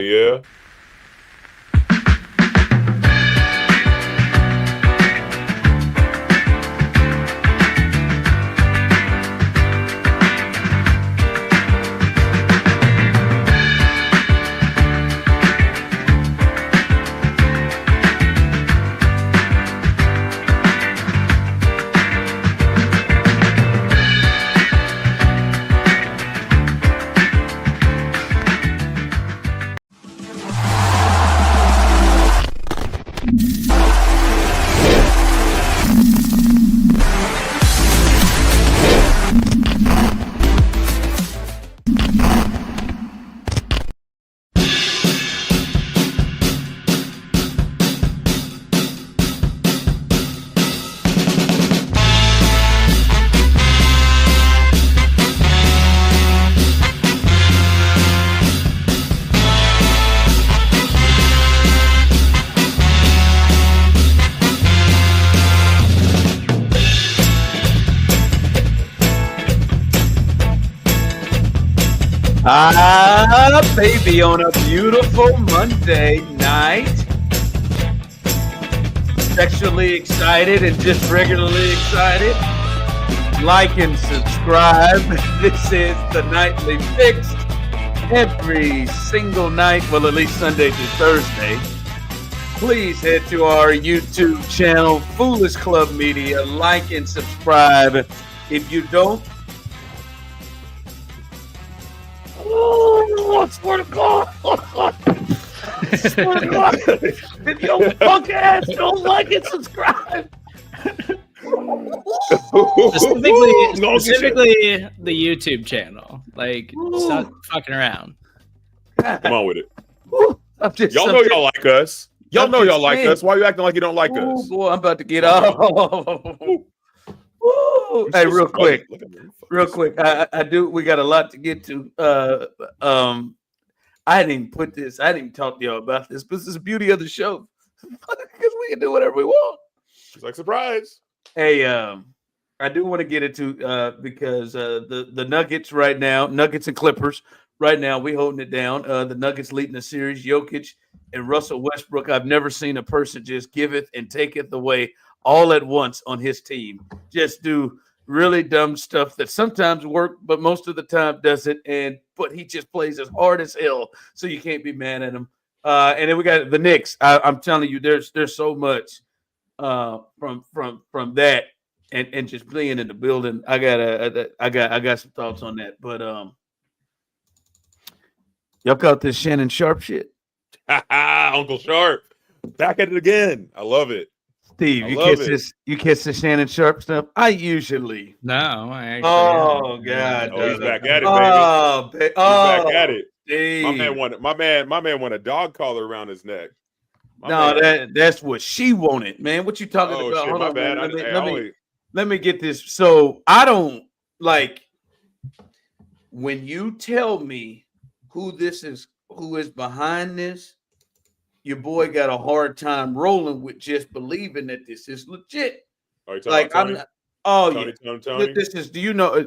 Yeah. Baby, on a beautiful Monday night. Sexually excited and just regularly excited. Like and subscribe. This is the Nightly Fix. Every single night, well, at least Sunday through Thursday. Please head to our YouTube channel, Foolish Club Media. Like and subscribe. If you don't, I swear to God. I swear to God. If your punk ass don't like it, subscribe. Specifically the YouTube channel. Like, stop fucking around. Come on with it. Just, y'all know y'all like us. Y'all know y'all like us. Why are you acting like you don't like us? Boy, I'm about to get off. Hey, real quick. I do. We got a lot to get to. I didn't even put this. I didn't even talk to y'all about this, but this is the beauty of the show because we can do whatever we want. She's like, surprise. Hey, I do want to get into because the Nuggets right now, Nuggets and Clippers right now, we holding it down. The Nuggets leading the series. Jokic and Russell Westbrook. I've never seen a person just giveth and taketh away all at once on his team. Just do really dumb stuff that sometimes work, but most of the time doesn't. But he just plays as hard as hell, so you can't be mad at him. And then we got the Knicks. I'm telling you, there's so much from that and just playing in the building. I got some thoughts on that. But y'all caught this Shannon Sharpe shit? Uncle Sharpe, back at it again. I love it. Steve, you catch this Shannon Sharpe stuff? I usually. No, I actually. Oh God! Oh, he's back at it, baby. He's back at it. Steve. My man want a dog collar around his neck. That's what she wanted, man. What you talking about? Shit, Hold my on, bad. man. Let me get this. So I don't like when you tell me who is behind this. Your boy got a hard time rolling with just believing that this is legit. Are you talking about Tony? Tony. This is. Do you know?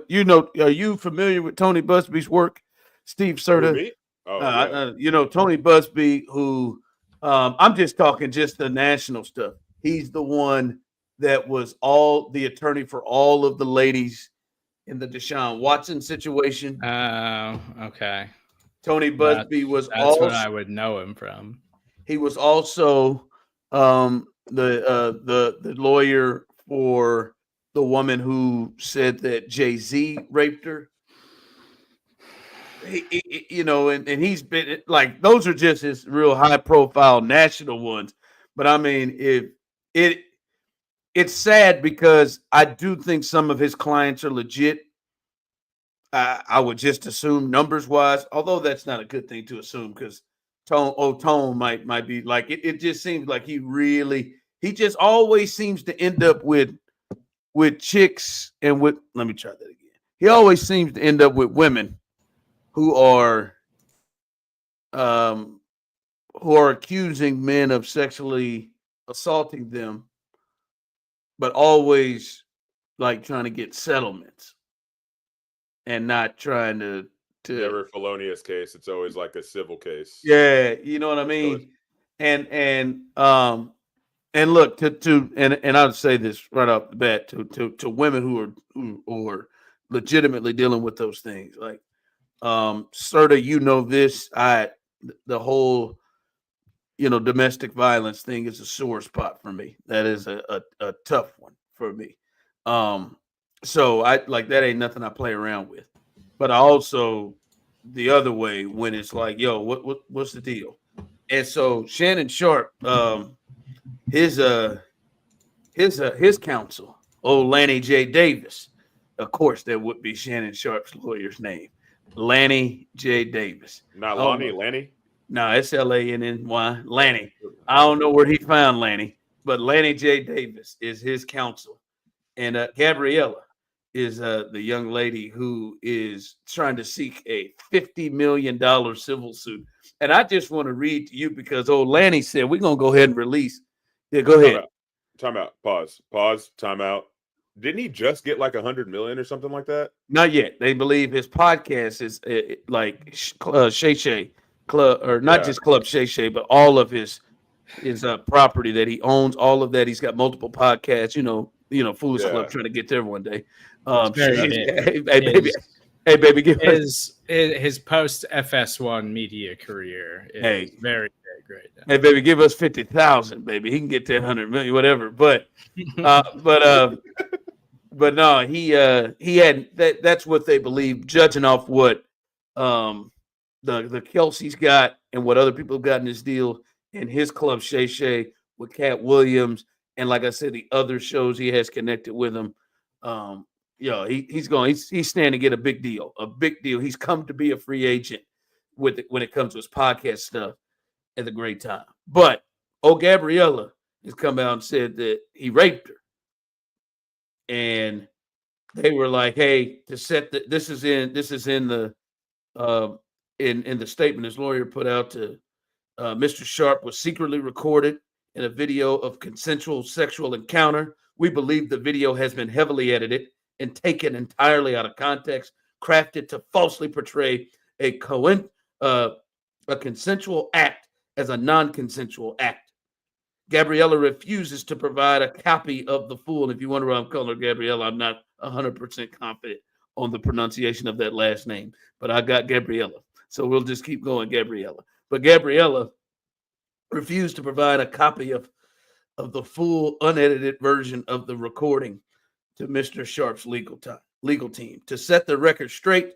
Are you familiar with Tony Busby's work, Steve Serda? Yeah. Tony Busby, who I'm just talking just the national stuff. He's the one that was the attorney for all of the ladies in the Deshaun Watson situation. Oh, okay. Tony Busby was that's also what I would know him from. He was also the lawyer for the woman who said that Jay-Z raped her. And he's been like, those are just his real high-profile national ones. But I mean, it's sad because I do think some of his clients are legit. I would just assume numbers-wise, although that's not a good thing to assume because Tone might be like it just seems like he just always seems to end up with chicks and with let me try that again. He always seems to end up with women who are accusing men of sexually assaulting them, but always like trying to get settlements and not trying to never a felonious case. It's always like a civil case. Yeah, you know what I mean. And look and I'll say this right off the bat to women who are legitimately dealing with those things. Like Serda, you know this. The whole domestic violence thing is a sore spot for me. That is a tough one for me. So I like that ain't nothing I play around with. But I also the other way when it's like, yo, what's the deal? And so Shannon Sharpe, his counsel, old Lanny J. Davis. Of course, that would be Shannon Sharpe's lawyer's name. Lanny J. Davis. Not Lonnie, Lanny? No, it's Lanny. Lanny. I don't know where he found Lanny, but Lanny J. Davis is his counsel. And Gabriella is the young lady who is trying to seek a $50 million civil suit. And I just want to read to you because old Lanny said, we're going to go ahead and release. Yeah, go ahead. Time out. Pause. Time out. Didn't he just get like 100 million or something like that? Not yet. They believe his podcast is like Shay Shay Club, or not just Club Shay Shay, but all of his property that he owns. All of that. He's got multiple podcasts. Foolish Club trying to get there one day. Hey, baby, give his post FS1 media career is very big right now. Hey, baby, give us 50,000, baby. He can get to 100 million, whatever. But no, he had that. That's what they believe, judging off what the Kelsey's got and what other people have got in this deal and his club Shay Shay with Cat Williams and like I said, the other shows he has connected with him. He's standing to get a big deal. He's come to be a free agent when it comes to his podcast stuff at a great time. But Gabriella has come out and said that he raped her. And they were like, hey, to set this is in the in the statement his lawyer put out to Mr. Sharpe was secretly recorded in a video of consensual sexual encounter. We believe the video has been heavily edited and taken entirely out of context, crafted to falsely portray a consensual act as a non-consensual act. Gabriella refuses to provide a copy of the full. And if you wonder why I'm calling her Gabriella, I'm not 100% confident on the pronunciation of that last name, but I got Gabriella. So we'll just keep going, Gabriella. But Gabriella refused to provide a copy of the full unedited version of the recording to Mr. Sharpe's legal team. To set the record straight,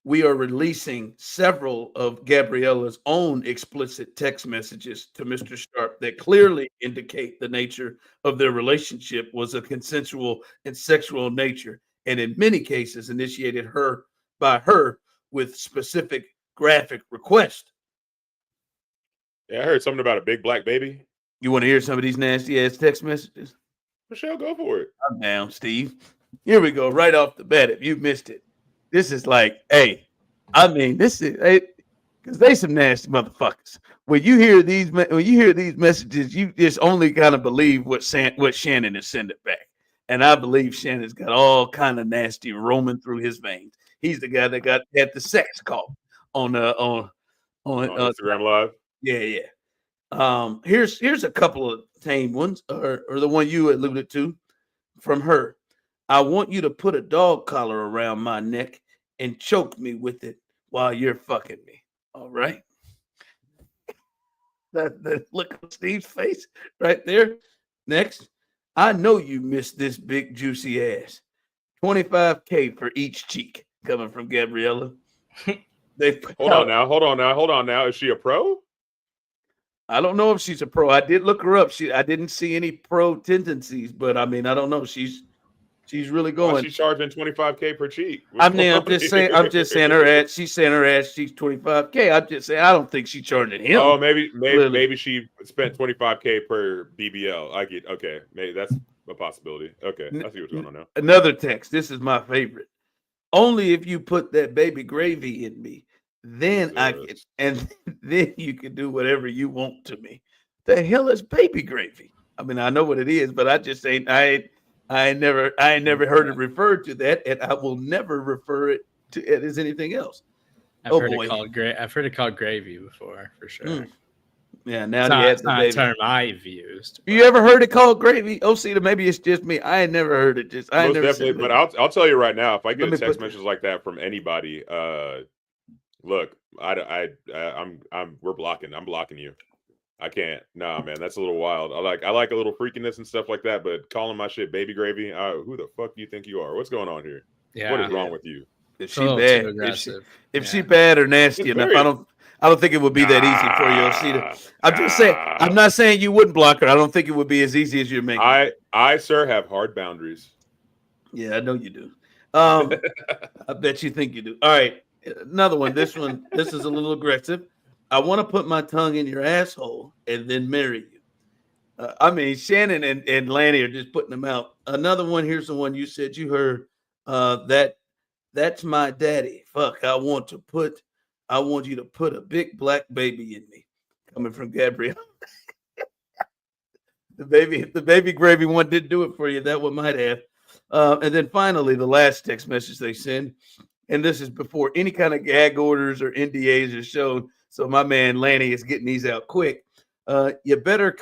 we are releasing several of Gabriella's own explicit text messages to Mr. Sharpe that clearly indicate the nature of their relationship was a consensual and sexual nature, and in many cases initiated by her with specific graphic request. Yeah, I heard something about a big black baby. You want to hear some of these nasty ass text messages? Michelle, go for it. I'm down, Steve. Here we go, right off the bat. If you missed it, this is like, this is because they some nasty motherfuckers. When you hear these messages, you just only kind of believe what Shannon is sending back, and I believe Shannon's got all kind of nasty roaming through his veins. He's the guy that had the sex call on Instagram Live. Yeah. Here's a couple of tame ones, or the one you alluded to from her. I want you to put a dog collar around my neck and choke me with it while you're fucking me. All right. That look on Steve's face right there. Next. I know you missed this big juicy ass. $25K for each cheek coming from Gabriella. Hold on now. Is she a pro? I don't know if she's a pro. I did look her up. I didn't see any pro tendencies, but I mean, I don't know. She's really going. She's charging $25K per cheek. I'm just saying her ass. She's saying her ass. She's $25K. I'm just saying I don't think she's charging him. Oh, maybe she spent $25K per BBL. I get okay. Maybe that's a possibility. Okay, I see what's going on now. Another text. This is my favorite. Only if you put that baby gravy in me, then then you can do whatever you want to me. The hell is baby gravy? I mean, I know what it is, but I just ain't. I ain't never heard it referred to that, and I will never refer it to it as anything else. I've heard it called gravy before, for sure. Yeah, now he has it's the not baby. a term I've used. You ever heard it called gravy? Osita, maybe it's just me. I ain't never heard it. I Most never definitely. But I'll tell you right now, if I get a text message like that from anybody, look, we're blocking. I'm blocking you. I can't. Nah, man, that's a little wild. I like a little freakiness and stuff like that, but calling my shit baby gravy, who the fuck do you think you are? What's going on here? Yeah. What is wrong with you? If she bad, if she bad or nasty enough, I don't think it would be that easy for you, Osita. I'm just saying. I'm not saying you wouldn't block her. I don't think it would be as easy as you're making. I, sir, have hard boundaries. Yeah, I know you do. I bet you think you do. All right, another one. This is a little aggressive. I want to put my tongue in your asshole and then marry you. I mean, Shannon and Lanny are just putting them out. Another one. Here's the one you said you heard. That's my daddy. Fuck, I want you to put a big black baby in me. Coming from Gabrielle. the baby gravy one didn't do it for you. That one might have. And then finally, the last text message they send, and this is before any kind of gag orders or NDAs are shown. So my man Lanny is getting these out quick. You better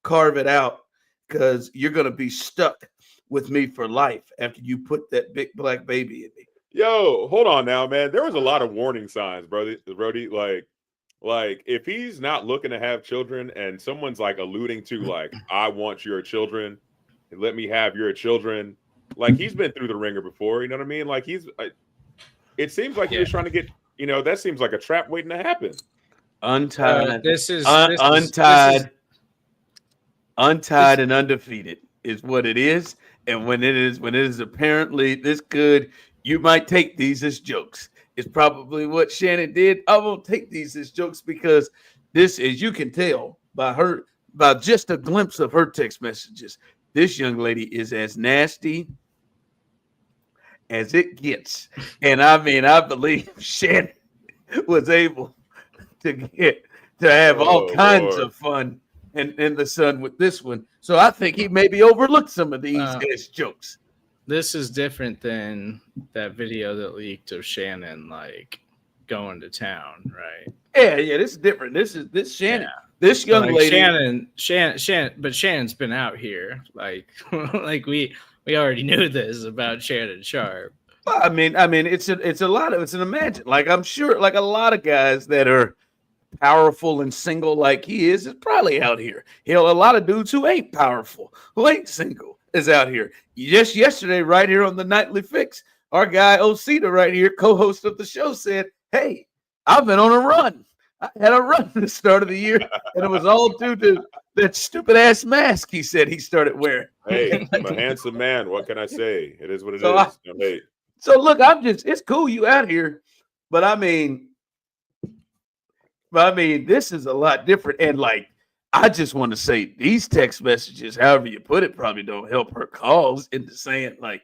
carve it out, because you're gonna be stuck with me for life after you put that big black baby in me. Yo, hold on now, man. There was a lot of warning signs, Brody. Like if he's not looking to have children and someone's like alluding to like, I want your children, and let me have your children. Like he's been through the ringer before, you know what I mean? Like it seems like he was trying to get, that seems like a trap waiting to happen. Untied. Untied and undefeated is what it is. And when it is apparently this good, you might take these as jokes. It's probably what Shannon did. I won't take these as jokes because this is, you can tell by just a glimpse of her text messages, this young lady is as nasty as it gets. And I mean, I believe Shannon was able to have all kinds of fun in the sun with this one. So I think he maybe overlooked some of these as jokes. This is different than that video that leaked of Shannon like going to town, right? Yeah, this is different. This Shannon. Yeah. This young lady. Shannon, but Shannon's been out here. Like we already knew this about Shannon Sharpe. Well, I mean, it's an imagine. Like I'm sure, like a lot of guys that are powerful and single like he is probably out here. Hell, a lot of dudes who ain't powerful, who ain't single, is out here. Just yesterday, right here on the Nightly Fix, our guy Osita right here, co-host of the show, said, "Hey, I've been on a run. I had a run at the start of the year, and it was all due to that stupid ass mask." He said he started wearing. Hey, I'm a handsome man. What can I say? It is what it is. So look, it's cool you out here, but I mean, this is a lot different. And like, I just want to say these text messages, however you put it, probably don't help her cause into saying like,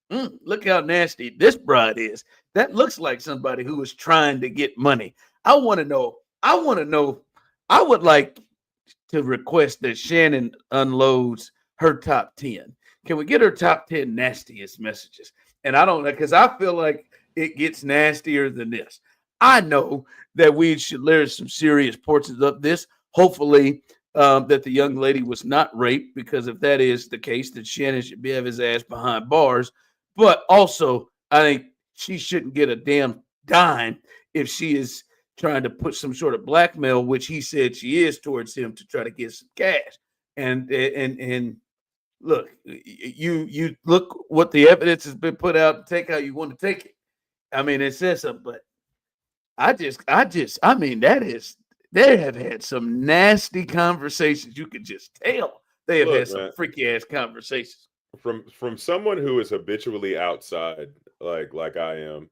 look how nasty this bride is. That looks like somebody who is trying to get money. I want to know. I would like to request that Shannon unloads her top 10. Can we get her top 10 nastiest messages? And I don't know, because I feel like it gets nastier than this. I know that we should learn some serious portions of this. Hopefully, that the young lady was not raped, because if that is the case, then Shannon should have his ass behind bars. But also, I think she shouldn't get a damn dime if she is trying to put some sort of blackmail, which he said she is, towards him to try to get some cash. And look, you look what the evidence has been put out and take how you want to take it. I mean, it says something, but I mean, they have had some nasty conversations. You can just tell they have had some freaky ass conversations. From someone who is habitually outside, like I am,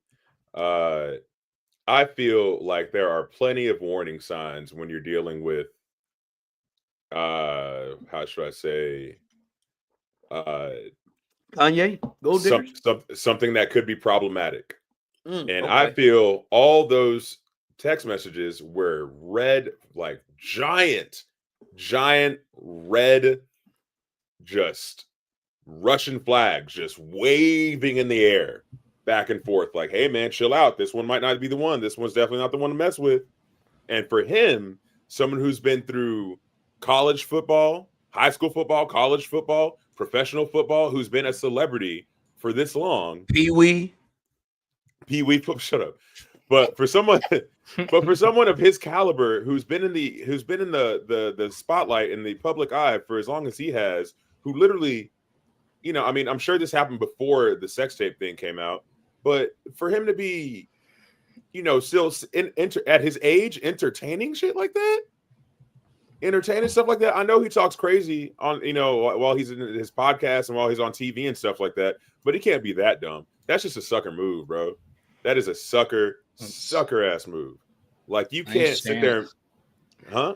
I feel like there are plenty of warning signs when you're dealing with, how should I say, Kanye, gold diggers? Something that could be problematic. And I feel all those text messages were red, like giant red just Russian flags just waving in the air back and forth, like, hey man, chill out. This one might not be the one. This one's definitely not the one to mess with. And for him, someone who's been through college football, high school football, college football, professional football, who's been a celebrity for this long. Pee-wee, shut up. But for someone of his caliber, who's been in the spotlight in the public eye for as long as he has, who literally, I mean, I'm sure this happened before the sex tape thing came out, but for him to be, still at his age, entertaining shit like that, entertaining stuff like that. I know he talks crazy on, while he's in his podcast and while he's on TV and stuff like that, but he can't be that dumb. That's just a sucker move, bro. That is a sucker ass move. Like, you can't sit there, huh?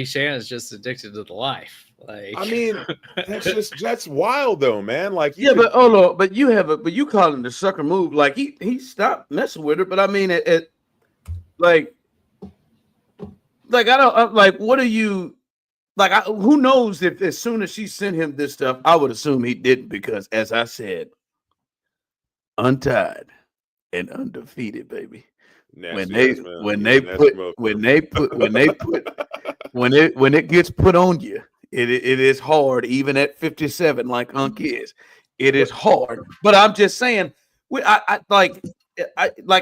Shannon is just addicted to the life. Like, I mean, that's wild though, man. Like, but hold on, but you call him the sucker move. Like, he stopped messing with her, but I mean, like I don't like. What are you like? Who knows if as soon as she sent him this stuff, I would assume he didn't, because as I said, untied and undefeated, baby. When it gets put on you, it is hard, even at 57, like Unc is. It is hard. But I'm just saying, I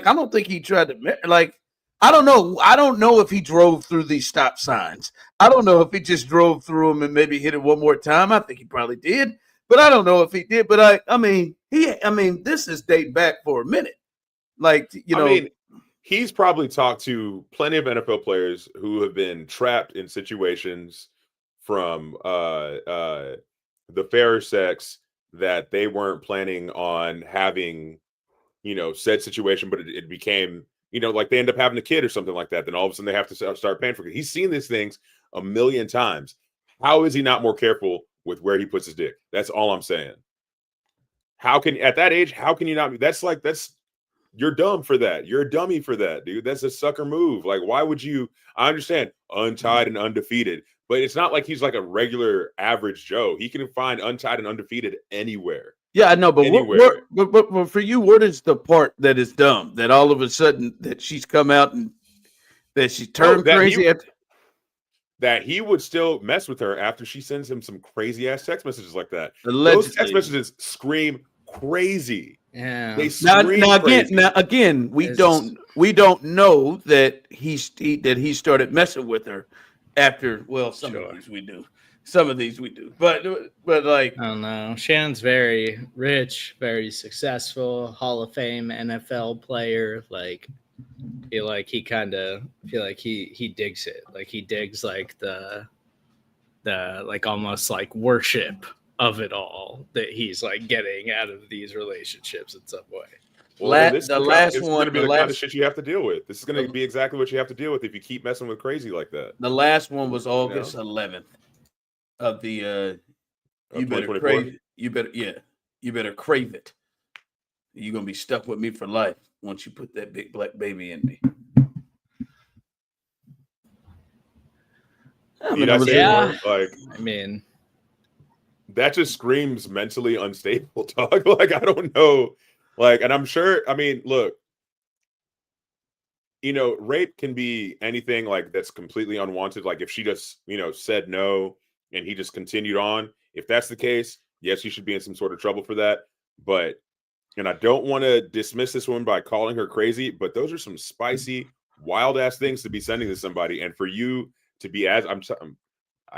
don't think he tried to, like, I don't know. I don't know if he drove through these stop signs. I don't know if he just drove through them and maybe hit it one more time. I think he probably did, but I don't know if he did. But I mean, this is dating back for a minute. Like, I mean, he's probably talked to plenty of NFL players who have been trapped in situations from the fairer sex that they weren't planning on having, said situation, but it became, like they end up having a kid or something like that. Then all of a sudden they have to start paying for it. He's seen these things a million times. How is he not more careful with where he puts his dick? That's all I'm saying. At that age, how can you not be? You're dumb for that. You're a dummy for that, dude. That's a sucker move. Like, why would you? I understand untied and undefeated, but it's not like he's like a regular average Joe. He can find untied and undefeated anywhere. Yeah, I know, but but for you, what is the part that is dumb? That all of a sudden that she's come out and that she turned crazy? That he would still mess with her after she sends him some crazy ass text messages like that. Allegedly. Those text messages scream crazy. Yeah. They now again, we don't know that he started messing with her after. Well, some of these we do. Some of these we do, but like, I don't know. Shannon's very rich, very successful, Hall of Fame NFL player. Like, he feel like he digs it. Like, he digs like the like almost like worship of it all that he's like getting out of these relationships in some way. Well, this is going to be the kind of shit you have to deal with. This is going to be exactly what you have to deal with if you keep messing with crazy like that. The last one was August 11th of the you better crave it. You better crave it. You're going to be stuck with me for life once you put that big black baby in me. That just screams mentally unstable, dog. Like, I don't know. Like, and I'm sure, I mean, look, rape can be anything like that's completely unwanted. Like, if she just, said no and he just continued on, if that's the case, yes, you should be in some sort of trouble for that. But, and I don't want to dismiss this one by calling her crazy, but those are some spicy, wild ass things to be sending to somebody. And for you to be I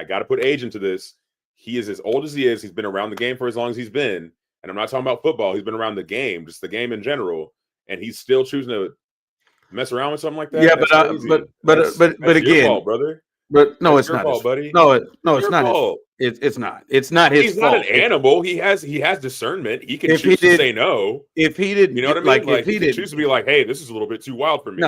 got to put age into this. He is as old as he is. He's been around the game for as long as he's been. And I'm not talking about football. He's been around the game, just the game in general. And he's still choosing to mess around with something like that. Yeah, but again, your fault, brother. But no, that's it's not, fault, buddy. No, it's not. It's not. It's not his He's fault. not an animal. He has discernment. He can choose to say no. If he did, you know what I mean? Like, he could choose to be like, "Hey, this is a little bit too wild for me."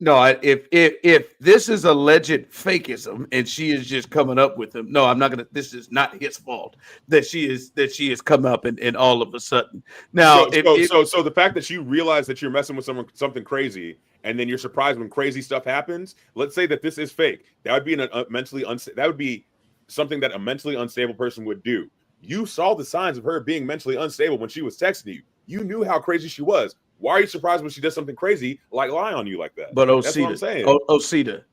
If this is alleged fakeism and she is just coming up with him, no, I'm not gonna. This is not his fault that she has come up and all of a sudden now. So the fact that you realize that you're messing with something crazy, and then you're surprised when crazy stuff happens. Let's say that this is fake. That would be mentally unstable. That would be something that a mentally unstable person would do. You saw the signs of her being mentally unstable when she was texting you. You knew how crazy she was. Why are you surprised when she does something crazy like lie on you like that? But That's what I'm saying. Osita,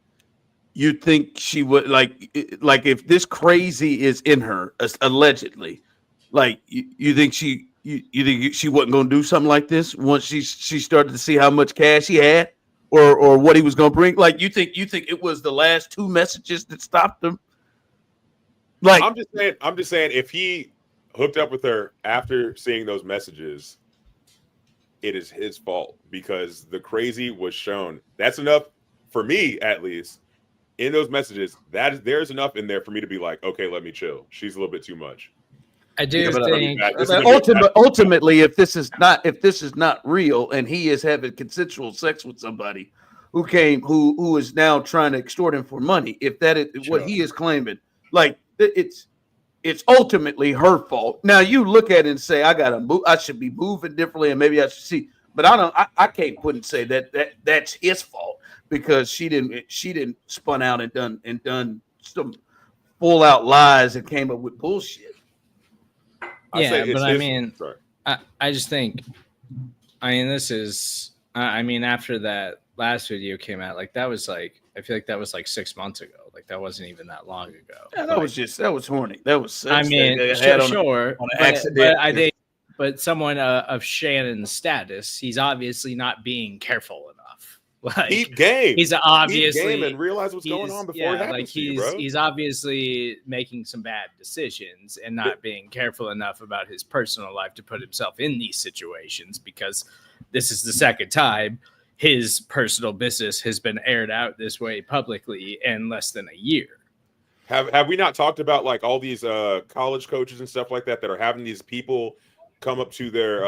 you think she would like if this crazy is in her, allegedly, like you think you think she wasn't going to do something like this once she started to see how much cash he had or what he was going to bring? Like you think it was the last 2 messages that stopped him? Like I'm just saying if he hooked up with her after seeing those messages, it is his fault because the crazy was shown. That's enough for me, at least, in those messages. There's enough in there for me to be like, okay, let me chill. She's a little bit too much. I do think ultimately, if this is not real, and he is having consensual sex with somebody who is now trying to extort him for money, if that is what he is claiming, like it's ultimately her fault. Now you look at it and say, I should be moving differently, and maybe I should see, but I can't put and say that's his fault because she didn't spun out and done some full out lies and came up with bullshit. Yeah, but I mean, I just think, this is, after that last video came out, like that was like, I feel like that was like 6 months ago. Like that wasn't even that long ago. Yeah, that was horny. That was. Sure. On an accident. But I think, someone of Shannon's status, he's obviously not being careful enough. Like keep game. He's obviously keep game and realize what's going on before it happens. Like to you, bro. He's obviously making some bad decisions and not being careful enough about his personal life to put himself in these situations, because this is the second time his personal business has been aired out this way publicly in less than a year. Have we not talked about like all these college coaches and stuff like that are having these people come up to their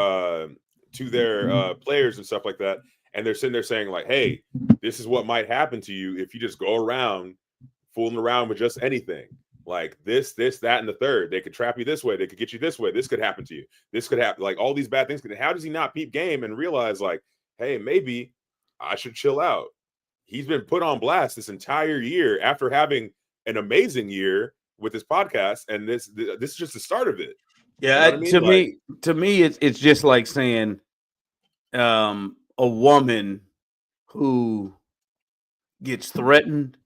players and stuff like that, and they're sitting there saying like, hey, this is what might happen to you if you just go around fooling around with just anything. Like this, that, and the third. They could trap you this way. They could get you this way. This could happen to you. This could happen. Like all these bad things. How does he not peep game and realize like, hey, maybe I should chill out? He's been put on blast this entire year after having an amazing year with this podcast, and this is just the start of it. Yeah, you know what I mean? to me, it's just like saying, a woman who gets threatened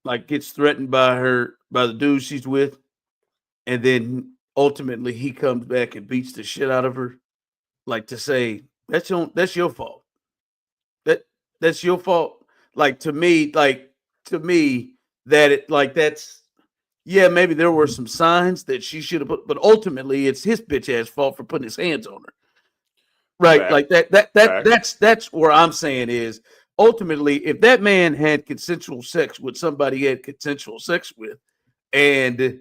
by the dude she's with, and then ultimately he comes back and beats the shit out of her, like to say that's your fault. That's your fault. Like to me, that it like that's maybe there were some signs that she should have put, but ultimately it's his bitch ass fault for putting his hands on her. Right. Fact. Like that's where I'm saying is ultimately if that man had consensual sex with somebody he had consensual sex with, and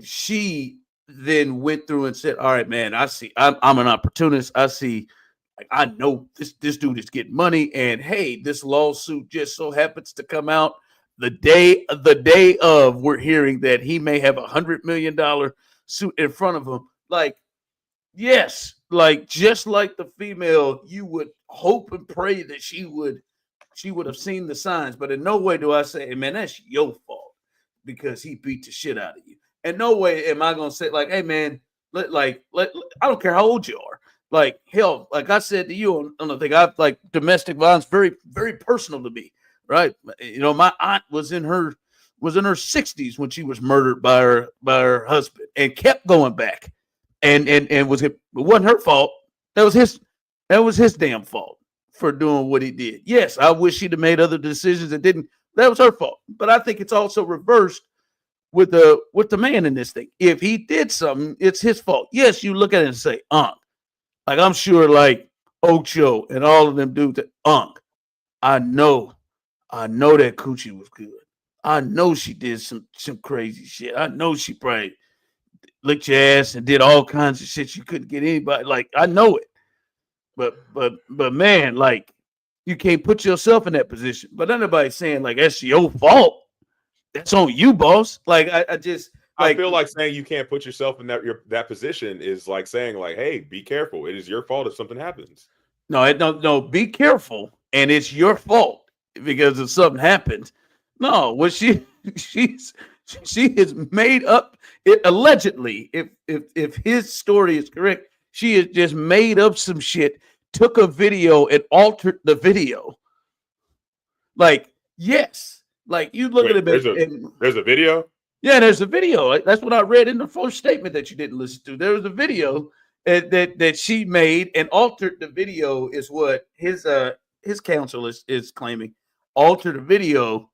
she then went through and said, all right, man, I see I'm an opportunist. I see, like, I know this dude is getting money, and hey, this lawsuit just so happens to come out the day of we're hearing that he may have $100 million suit in front of him. Like, yes, like just like the female, you would hope and pray that she would have seen the signs, but in no way do I say, hey, man, that's your fault because he beat the shit out of you. In no way am I gonna say like, hey man, I don't care how old you are. Like hell, like I said to you on the thing, I've like domestic violence very, very personal to me, right? You know, my aunt was in her 60s when she was murdered by her husband and kept going back, and it wasn't her fault. That was his damn fault for doing what he did. Yes, I wish she'd have made other decisions and didn't. That was her fault. But I think it's also reversed with the man in this thing. If he did something, it's his fault. Yes, you look at it and say, like I'm sure like Ocho and all of them dudes, I know that coochie was good. I know she did some crazy shit. I know she probably licked your ass and did all kinds of shit you couldn't get anybody. Like I know it. But man, like you can't put yourself in that position. But anybody's saying like that's your fault. That's on you, boss. Like I feel like saying you can't put yourself in that position is like saying like, hey, be careful. It is your fault if something happens. No, be careful, and it's your fault because if something happens. No, what she's She has made up it allegedly. If his story is correct, she has just made up some shit, took a video and altered the video. Like, yes. Like you look Wait, at it. There's a video? Yeah, there's a video. That's what I read in the first statement that you didn't listen to. There was a video that she made and altered the video is what his counsel is claiming. Altered a video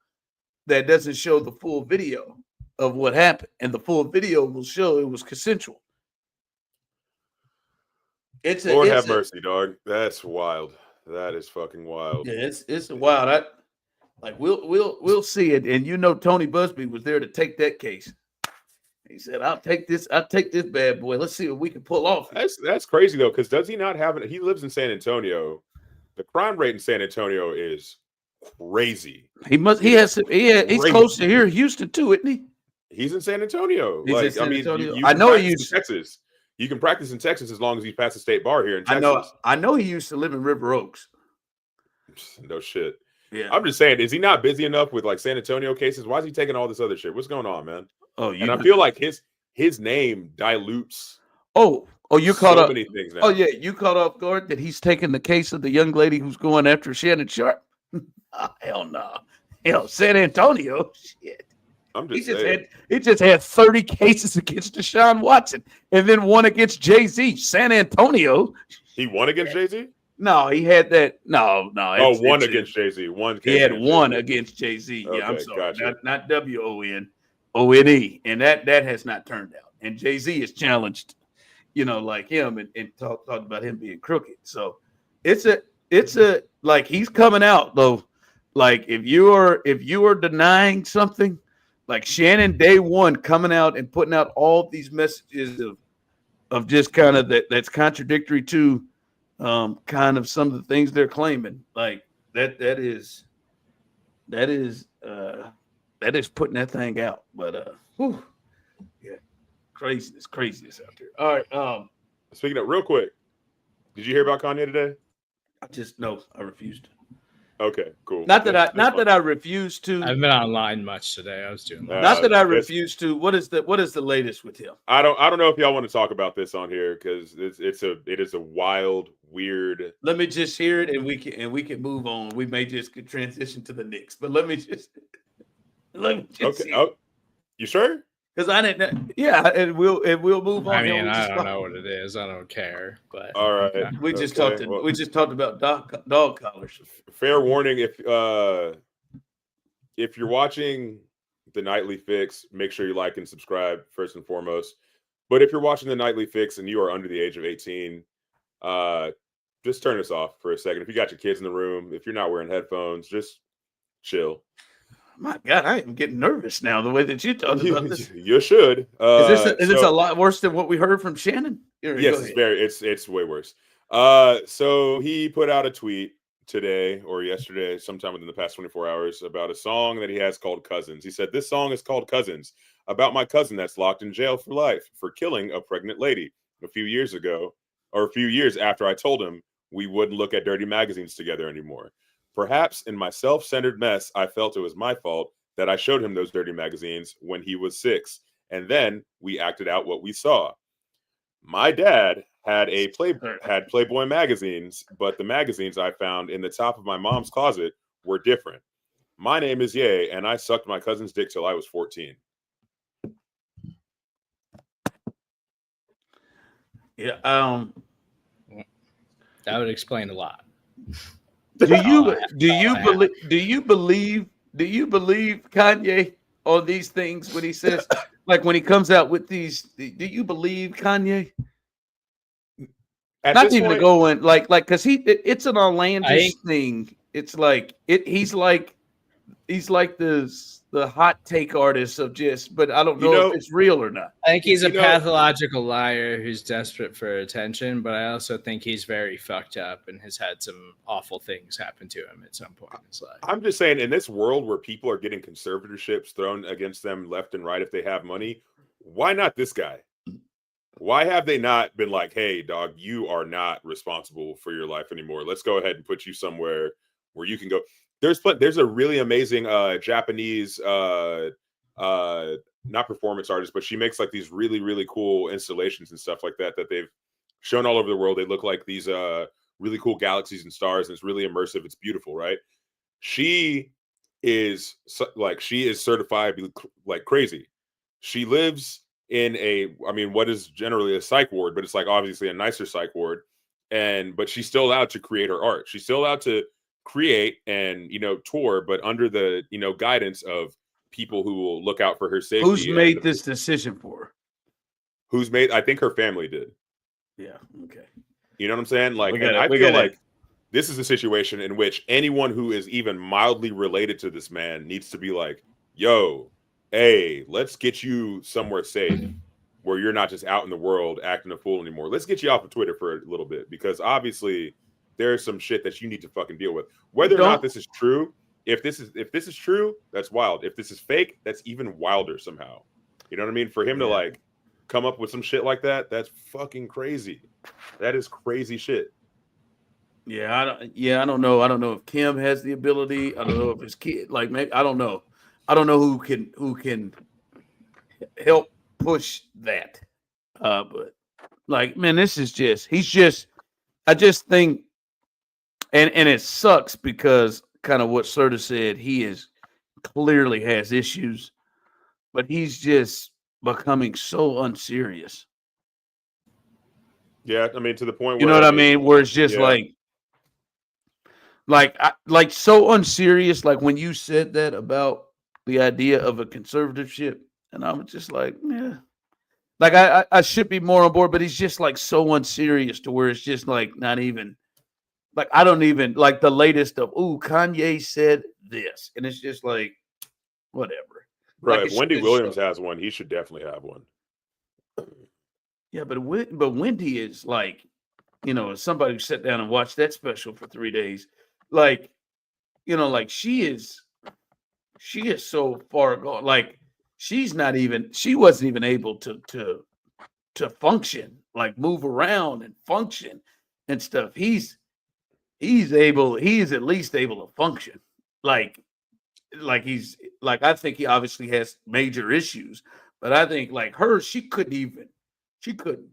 that doesn't show the full video of what happened, and the full video will show it was consensual. Lord have mercy, dog. That's wild. That is fucking wild. Yeah, it's wild. We'll see it, and you know Tony Busby was there to take that case. He said, "I'll take this bad boy. Let's see what we can pull off." That's crazy though, because does he not have it? He lives in San Antonio. The crime rate in San Antonio is crazy. He's close to here, Houston too, isn't he? He's in San Antonio. I know he used in Texas. You can practice in Texas as long as you pass the state bar here in Texas. I know he used to live in River Oaks. No shit. Yeah. I'm just saying, is he not busy enough with like San Antonio cases? Why is he taking all this other shit? What's going on, man? And I feel like his name dilutes. You caught up many things now. Oh yeah, you caught off guard that he's taking the case of the young lady who's going after Shannon Sharpe. Hell no. Hell, San Antonio. Shit. I'm just saying. He just had 30 cases against Deshaun Watson and then one against Jay-Z. San Antonio. He won against Jay-Z? No, he had that. No. One against Jay-Z. He had one against Jay-Z. Okay, yeah, I'm sorry. Gotcha. Not WON. ONE. And that has not turned out. And Jay-Z is challenged, like him and talked about him being crooked. So it's a like he's coming out though. Like if you are denying something, like Shannon day one coming out and putting out all these messages of just kind of that's contradictory to kind of some of the things they're claiming. Like that is putting that thing out. But yeah, craziness out there. All right. Speaking of real quick, did you hear about Kanye today? I refused. Okay, cool. Not that I refuse to. I've been online much today. I was doing that. Not that I refuse to. What is the latest with him? I don't know if y'all want to talk about this on here because it is a wild, weird. Let me just hear it and we can move on. We may just transition to the Knicks, but let me just okay. Oh, you sure? Because I didn't. Yeah, and we'll move on. I mean, I don't know what it is. I don't care. But all right, we just talked about dog collars. Fair warning: if you're watching the Nightly Fix, make sure you like and subscribe first and foremost. But if you're watching the Nightly Fix and you are under the age of 18, just turn this off for a second. If you got your kids in the room, if you're not wearing headphones, just chill. My God, I am getting nervous now. The way that you talked about this, you should. Is this a lot worse than what we heard from Shannon? Yes, it's way worse. So he put out a tweet today or yesterday, sometime within the past 24 hours, about a song that he has called "Cousins." He said, "This song is called Cousins, about my cousin that's locked in jail for life for killing a pregnant lady a few years after I told him we wouldn't look at dirty magazines together anymore. Perhaps in my self-centered mess, I felt it was my fault that I showed him those dirty magazines when he was 6, and then we acted out what we saw. My dad had Playboy magazines, but the magazines I found in the top of my mom's closet were different. My name is Ye, and I sucked my cousin's dick till I was 14. Yeah, that would explain a lot. Do you believe Kanye on these things when he says, like when he comes out with these? Do you believe Kanye? Not even to go in like because it's an outlandish thing. It's like he's like the hot take artist of just, but I don't know if it's real or not. I think he's a pathological liar who's desperate for attention, but I also think he's very fucked up and has had some awful things happen to him at some point in his life. I'm just saying, in this world where people are getting conservatorships thrown against them left and right if they have money, why not this guy? Why have they not been like, hey, dog, you are not responsible for your life anymore. Let's go ahead and put you somewhere where you can go. There's a really amazing Japanese not performance artist, but she makes like these really, really cool installations and stuff like that they've shown all over the world. They look like these really cool galaxies and stars, and it's really immersive. It's beautiful, right? She is certified like crazy. She lives in what is generally a psych ward, but it's like obviously a nicer psych ward. But she's still allowed to create her art. She's still allowed to create and tour, but under the guidance of people who will look out for her safety. Who's made this decision for her? I think her family did. Yeah. Okay. You know what I'm saying? Like, I feel like this is a situation in which anyone who is even mildly related to this man needs to be like, yo, hey, let's get you somewhere safe where you're not just out in the world acting a fool anymore. Let's get you off of Twitter for a little bit, because obviously there's some shit that you need to fucking deal with. Whether or not this is true, if this is true, that's wild. If this is fake, that's even wilder somehow. You know what I mean? For him to like come up with some shit like that, that's fucking crazy. That is crazy shit. Yeah, I don't know. I don't know if Kim has the ability. I don't know if his kid, like, maybe, I don't know. I don't know who can help push that. But like, man, I just think, and it sucks because kind of what Serda said, he clearly has issues, but he's just becoming so unserious. Yeah, I mean, to the point where, you know what I mean, where it's just like so unserious. Like when you said that about the idea of a conservatorship, and I was just like, yeah, like I should be more on board, but he's just like so unserious to where it's just like not even like, I don't even like the latest of, Kanye said this, and it's just like whatever. Right, like if Wendy Williams has one, he should definitely have one. Yeah, but Wendy is like, as somebody who sat down and watched that special for 3 days, like, like she is so far gone. Like she wasn't even able to function, like move around and function and stuff. He is at least able to function. Like I think he obviously has major issues, but I think like her, she couldn't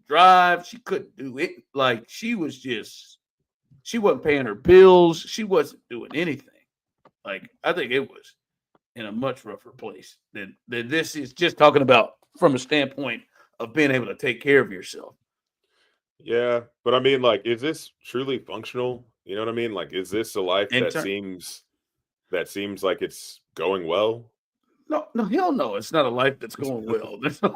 drive. She couldn't do it. Like she wasn't paying her bills. She wasn't doing anything. Like I think it was in a much rougher place than this is, just talking about from a standpoint of being able to take care of yourself. Yeah, but I mean, like, is this truly functional? You know what I mean? Like, is this a life that seems like it's going well? No, hell no. It's not a life that's going well. There's a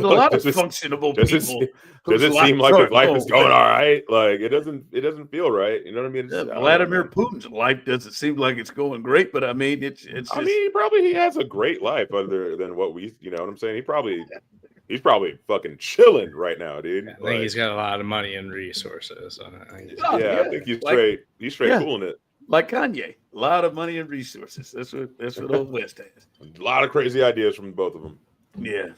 lot of functionable people. Does it seem like his life is going all right? Like it doesn't feel right. You know what I mean? Vladimir Putin's life doesn't seem like it's going great, but I mean, it's. I mean, he has a great life other than what we. You know what I'm saying? He's probably fucking chilling right now, dude. I think he's got a lot of money and resources. I think he's straight cooling it. Like Kanye, a lot of money and resources. That's what Old West has. A lot of crazy ideas from both of them. Yeah.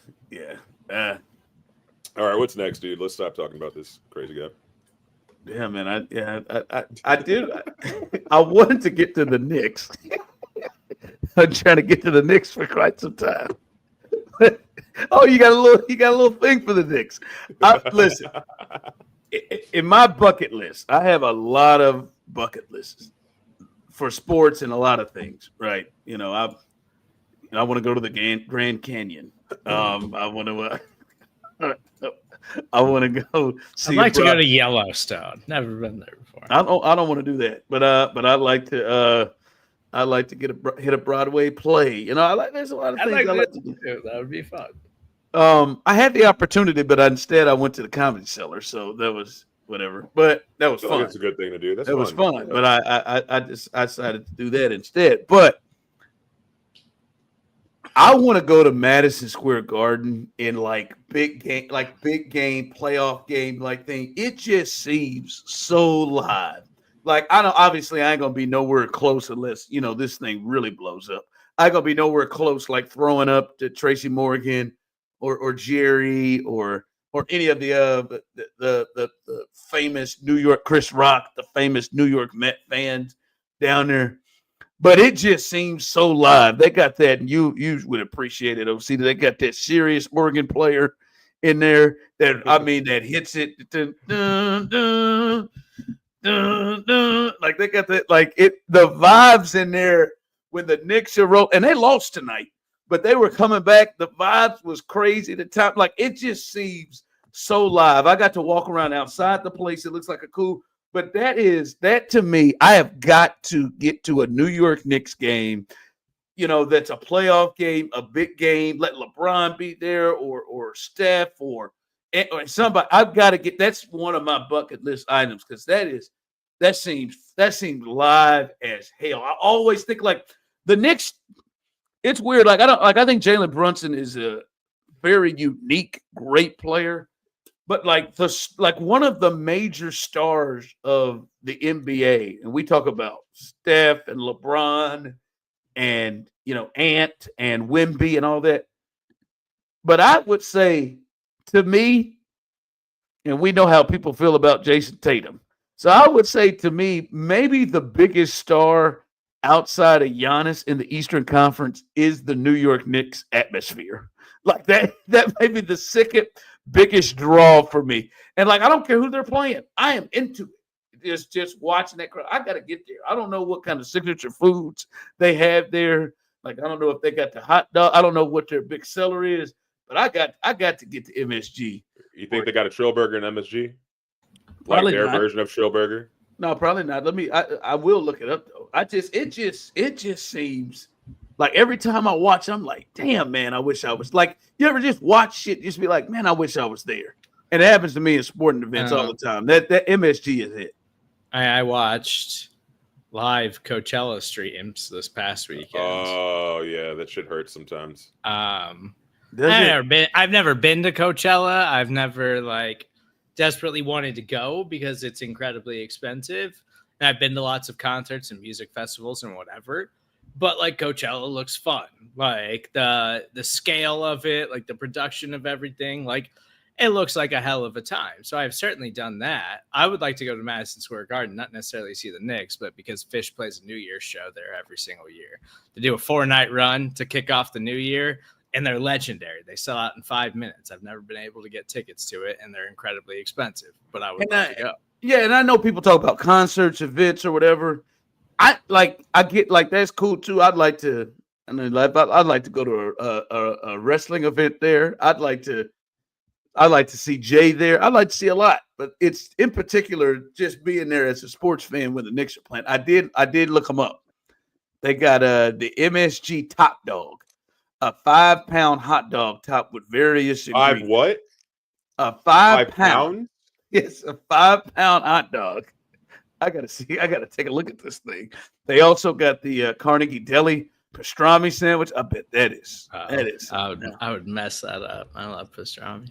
All right, what's next, dude? Let's stop talking about this crazy guy. Yeah, man. I did. I wanted to get to the Knicks. I'm trying to get to the Knicks for quite some time. Oh, you got a little thing for the Knicks. Listen, in my bucket list, I have a lot of bucket lists for sports and a lot of things, right? I want to go to the Grand Canyon. I want to go see. I'd like to go to Yellowstone. Never been there before. I don't want to do that, but I'd like to. I like to hit a Broadway play. There's a lot of things I like to do. That would be fun. I had the opportunity, but instead I went to the Comedy Cellar, so that was whatever. But that was fun. That's a good thing to do. That was fun. But I decided to do that instead. But I want to go to Madison Square Garden in like big game playoff game like thing. It just seems so live. Like I know, obviously, I ain't gonna be nowhere close unless this thing really blows up. I ain't gonna be nowhere close, like throwing up to Tracy Morgan or Jerry or any of the famous New York Chris Rock, the famous New York Met fans down there. But it just seems so live. They got that, and you would appreciate it, OC. They got that serious Oregon player in there that hits it. Dun, dun, dun, dun, dun. Like they got that, like it. The vibes in there when the Knicks are rolling, and they lost tonight, but they were coming back. The vibes was crazy. The time, like it just seems so live. I got to walk around outside the place. It looks like a cool. But that to me, I have got to get to a New York Knicks game, that's a playoff game, a big game. Let LeBron be there or Steph or somebody. I've got to get. That's one of my bucket list items because that seems live as hell. I always think like the Knicks. It's weird. I think Jalen Brunson is a very unique, great player. But like one of the major stars of the NBA, and we talk about Steph and LeBron and Ant and Wemby and all that. But I would say to me, and we know how people feel about Jason Tatum. So I would say to me, maybe the biggest star outside of Giannis in the Eastern Conference is the New York Knicks atmosphere. Like that may be the second biggest draw for me. And I don't care who they're playing. I am into it. Just watching that crowd. I got to get there. I don't know what kind of signature foods they have there. I don't know if they got the hot dog. I don't know what their big seller is, but I got to get to MSG. You think they got a Trill Burger in MSG? Probably their not. version of Trill Burger? No, probably not. I will look it up though. It just seems like every time I watch, I'm like, damn, man, I wish I was like, you ever just watch shit, just be like, man, I wish I was there. And it happens to me in sporting events all the time. That MSG is it. I watched live Coachella streams this past weekend. Oh yeah, that shit hurts sometimes. I've never been to Coachella. I've never desperately wanted to go because it's incredibly expensive. And I've been to lots of concerts and music festivals and whatever. But Coachella looks fun. The scale of it, the production of everything, it looks like a hell of a time. So I've certainly done that. I would like to go to Madison Square Garden, not necessarily see the Knicks, but because Fish plays a New Year's show there every single year. They do a 4-night run to kick off the new year, and they're legendary. They sell out in 5 minutes. I've never been able to get tickets to it, and they're incredibly expensive, but I would love to go. Yeah, and I know people talk about concerts, events, or whatever. I get that's cool too. I'd like to go to a wrestling event there. I'd like to see Jay there. I'd like to see a lot, but it's in particular just being there as a sports fan when the Knicks are playing. I did look them up. They got the MSG Top Dog, a 5-pound hot dog topped with various ingredients. 5 what? A 5 pound? pound. Yes, a 5-pound hot dog. I gotta take a look at this thing. They also got the Carnegie Deli pastrami sandwich. I bet that is. I would mess that up. I love pastrami.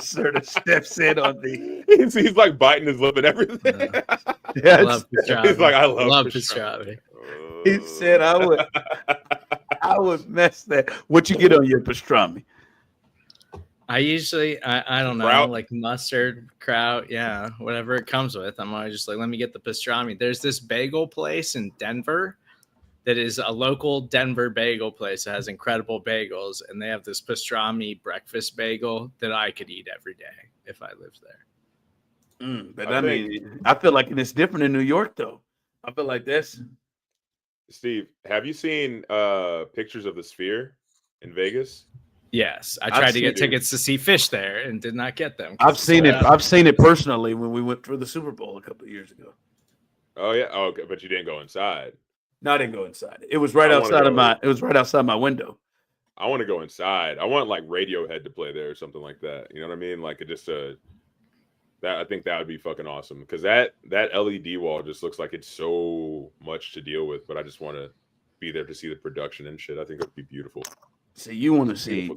Serda steps in on the. He's biting his lip and everything. I love pastrami. He's like, I love pastrami. He said, I would mess that. What you get on your pastrami? I usually, I don't know, Kraut? Mustard, kraut, yeah, whatever it comes with. I'm always just let me get the pastrami. There's this bagel place in Denver that is a local Denver bagel place that has incredible bagels, and they have this pastrami breakfast bagel that I could eat every day if I lived there. But I feel like it's different in New York, though. I feel like that's. Steve, have you seen pictures of the Sphere in Vegas? Yes, I tried to get tickets to see Fish there and did not get them. I've seen it. I've seen it personally when we went for the Super Bowl a couple of years ago. Oh yeah, okay, but you didn't go inside. No, I didn't go inside. It was right outside of my. It was right outside my window. I want to go inside. I want Radiohead to play there or something like that. You know what I mean? That I think that would be fucking awesome because that LED wall just looks like it's so much to deal with. But I just want to be there to see the production and shit. I think it'd be beautiful. So you want to see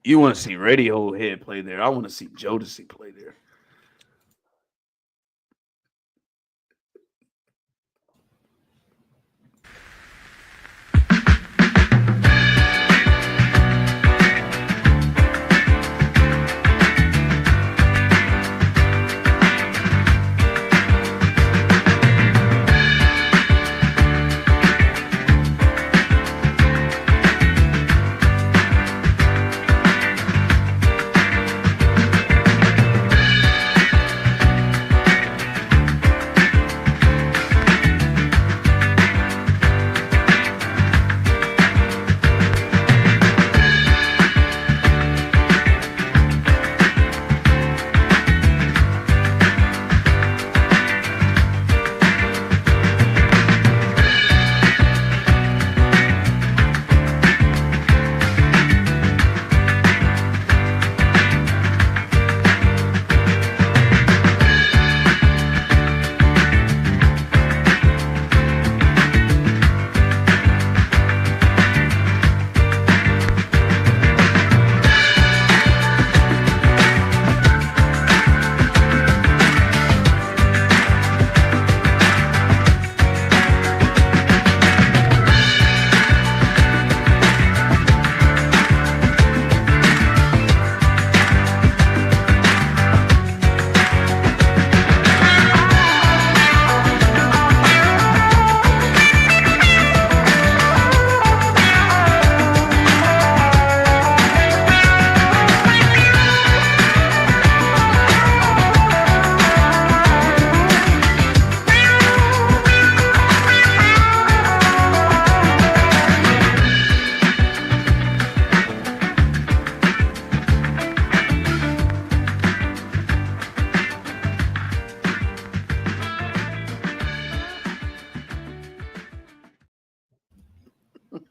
Radiohead play there. I want to see Jodeci play there.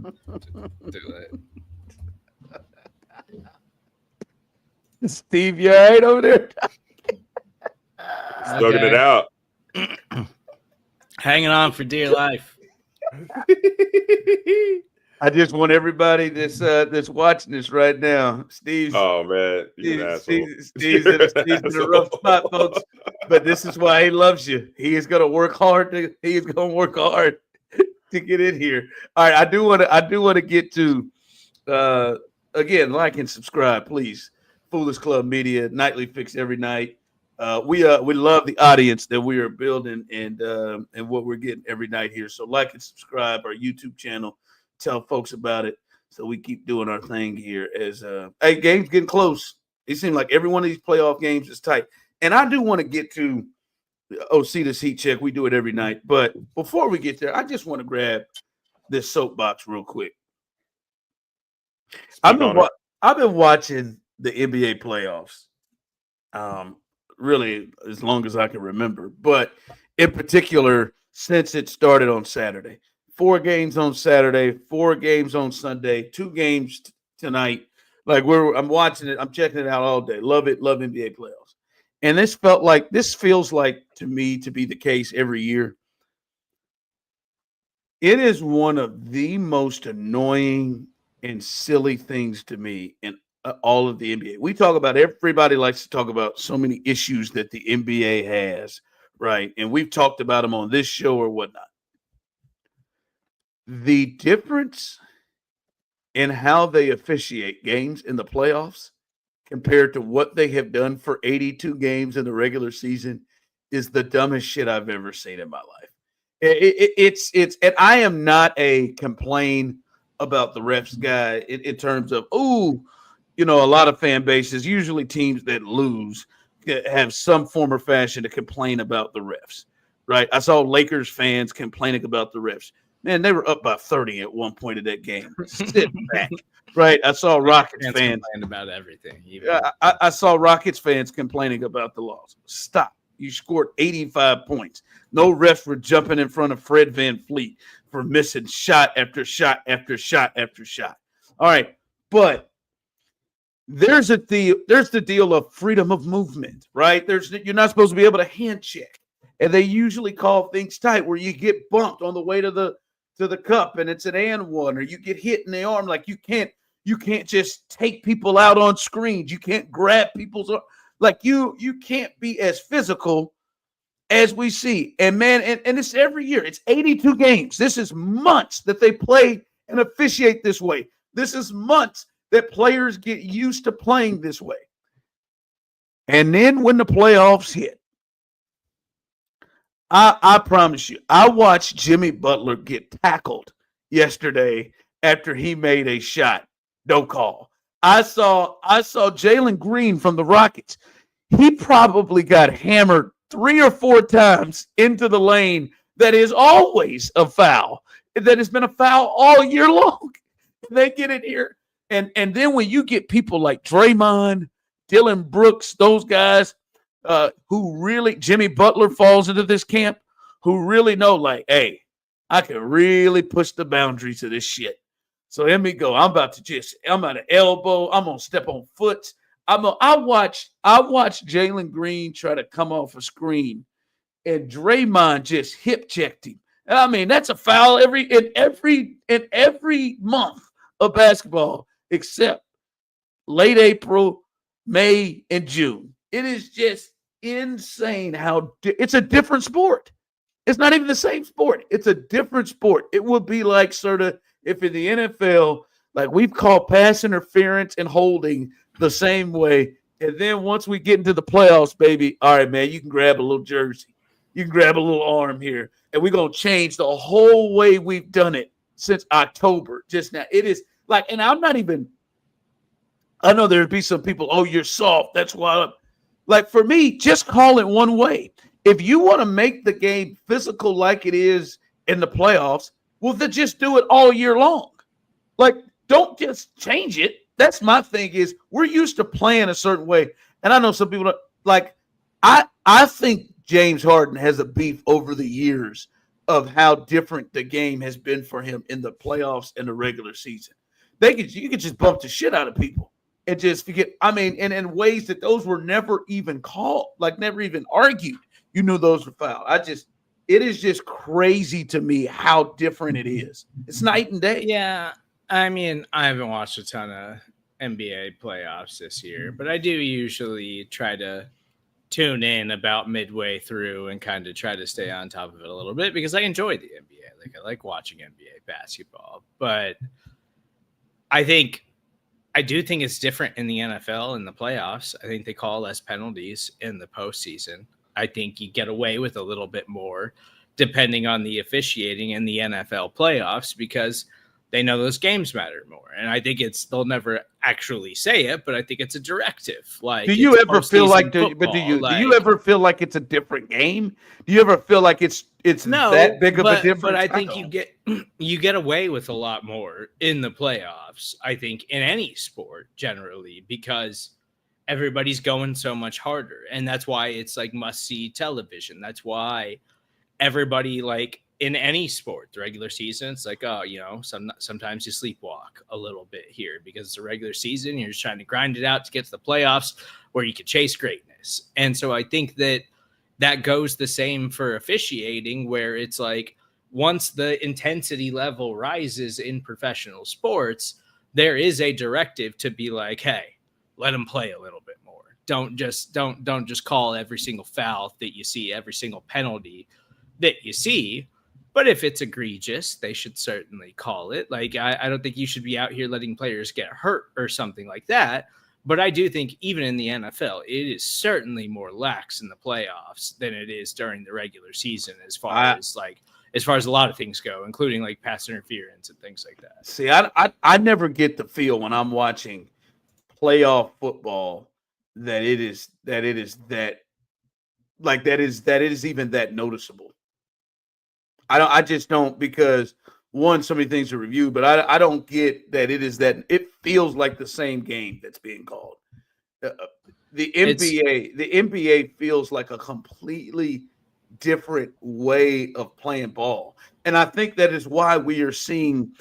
Do it. Steve, you all right over there? Slugging it out. Hanging on for dear life. I just want everybody that's watching this right now. Steve's Oh man, you're an asshole. Steve's in a rough spot, folks. But this is why he loves you. He is going to work hard. He is going to work hard to get in here. All right, I do want to get to again, like and subscribe, please. Foolish Club Media, nightly fix every night. We love the audience that we are building and what we're getting every night here. So like and subscribe our YouTube channel. Tell folks about it so we keep doing our thing here. As hey, game's getting close. It seems like every one of these playoff games is tight. And I do want to get to Osita's heat check. We do it every night. But before we get there, I just want to grab this soapbox real quick. I've been watching the NBA playoffs really as long as I can remember. But in particular, since it started on Saturday. 4 games on Saturday, 4 games on Sunday, 2 games tonight. Like I'm watching it, I'm checking it out all day. Love it, love NBA playoffs. And this feels like to me to be the case every year. It is one of the most annoying and silly things to me in all of the NBA. We talk about, everybody likes to talk about so many issues that the NBA has, right? And we've talked about them on this show or whatnot. The difference in how they officiate games in the playoffs compared to what they have done for 82 games in the regular season is the dumbest shit I've ever seen in my life. It's and I am not a complain about the refs guy in terms of, a lot of fan bases, usually teams that lose, have some form or fashion to complain about the refs, right? I saw Lakers fans complaining about the refs. Man, they were up by 30 at one point of that game. Sit back, right? I saw Rockets fans complain about everything. I saw Rockets fans complaining about the loss. Stop. You scored 85 points. No refs were jumping in front of Fred VanVleet for missing shot after shot after shot after shot. All right, but there's the deal of freedom of movement, right? You're not supposed to be able to hand check. And they usually call things tight where you get bumped on the way to the cup and it's an and one, or you get hit in the arm. Like you can't just take people out on screens. You can't grab people's arm. Like you can't be as physical as we see. And man, and it's every year. It's 82 games. This is months that they play and officiate this way. This is months that players get used to playing this way. And then when the playoffs hit, I promise you, I watched Jimmy Butler get tackled yesterday after he made a shot. No call. I saw Jalen Green from the Rockets. He probably got hammered 3 or 4 times into the lane. That is always a foul. That has been a foul all year long. They get it here. And then when you get people like Draymond, Dylan Brooks, those guys, who really, Jimmy Butler falls into this camp, who really know, like, hey, I can really push the boundaries of this shit. So let me go. I'm at an elbow. I'm gonna step on foot. I watched Jalen Green try to come off a screen, and Draymond just hip checked him. I mean, that's a foul in every month of basketball except late April, May, and June. It is just insane how it's a different sport. It's not even the same sport. It's a different sport. It would be like sort of if in the NFL, like we've called pass interference and holding the same way. And then once we get into the playoffs, baby, all right, man, you can grab a little jersey. You can grab a little arm here. And we're going to change the whole way we've done it since October. Just now. It is like, and I'm not even, I know there'd be some people, oh, you're soft. That's why. Like for me, just call it one way. If you want to make the game physical like it is in the playoffs, well, then just do it all year long. Like, don't just change it. That's my thing is we're used to playing a certain way. And I know some people like, I think James Harden has a beef over the years of how different the game has been for him in the playoffs and the regular season. You could just bump the shit out of people and just forget. I mean, and in ways that those were never even called, like never even argued. You knew those were foul. It is just crazy to me how different it is. It's night and day. Yeah, I mean, I haven't watched a ton of NBA playoffs this year, but I do usually try to tune in about midway through and kind of try to stay on top of it a little bit because I enjoy the NBA. Like I like watching NBA basketball, but I do think it's different in the NFL in the playoffs. I think they call less penalties in the postseason. I think you get away with a little bit more depending on the officiating in the NFL playoffs because they know those games matter more. And I think they'll never actually say it, but I think it's a directive. Like, do you ever feel like, do you ever feel like it's a different game? Do you ever feel like it's no, that big of a difference? But I think you get away with a lot more in the playoffs, I think, in any sport generally, because everybody's going so much harder. And that's why it's like must-see television. That's why everybody, like in any sport, the regular season, it's like, oh, sometimes you sleepwalk a little bit here because it's a regular season. You're just trying to grind it out to get to the playoffs where you can chase greatness. And so I think that goes the same for officiating, where it's like once the intensity level rises in professional sports, there is a directive to be like, hey, let them play a little bit more. Don't just call every single foul that you see, every single penalty that you see. But if it's egregious, they should certainly call it. Like, I don't think you should be out here letting players get hurt or something like that. But I do think even in the NFL, it is certainly more lax in the playoffs than it is during the regular season as far as a lot of things go, including like pass interference and things like that. See, I never get the feel when I'm watching playoff football that it is even that noticeable. I just don't, because one, so many things are reviewed, but I don't get that it feels like the same game that's being called. The NBA feels like a completely different way of playing ball. And I think that is why we are seeing